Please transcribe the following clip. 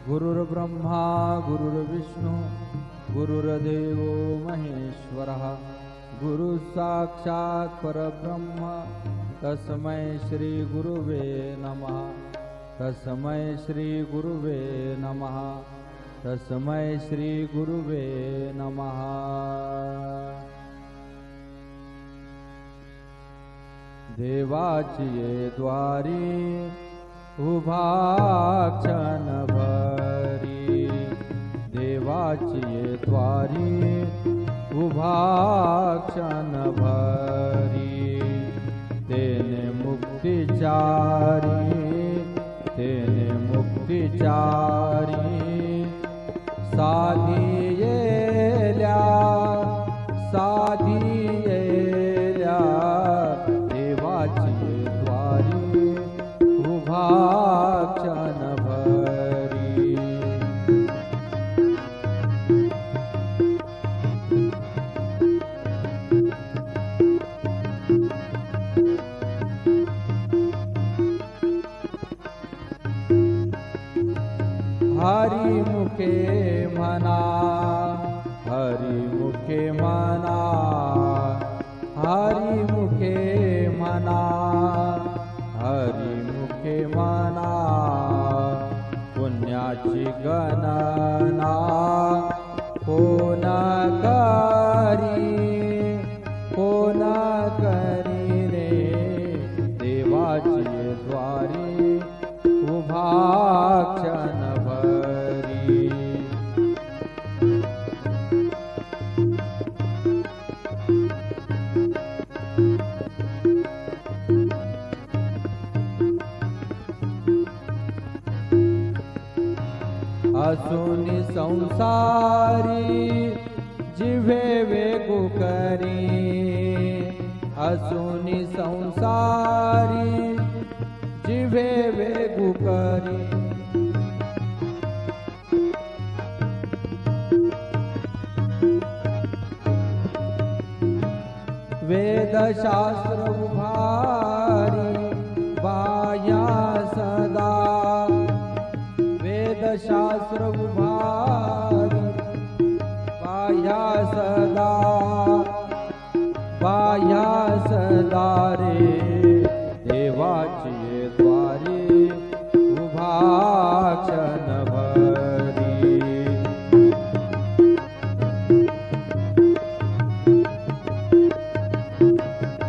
गुरुर्ब्रह्मा गुरुर्विष्णु गुरुर्देवो महेश्वरः गुरुः साक्षात् परब्रह्म तस्मै श्री गुरुवे नमः तस्मै श्री गुरुवे नमः तस्मै श्री गुरुवे नमः। देवाची द्वारी उभा क्षणभरी देवाची द्वारी उभा क्षणभरी तेने मुक्तिचारी साधी येल्या देवाची द्वारी उभा क्षणभरी। हरिमुखे म्हणा हरिमुखे म्हणा हरिमुखे म्हणा हरिमुखे म्हणा पुण्याची गणना कोण करी रे देवाची द्वारी उभा क्षणभरी। असुनी संसारी जिव्हे वेगू करी असुनी संसारी जिव्हे वेगू करी वेदशास्त्र उभारी बाया सदा वेदशास्त्र उभारी बाया सदा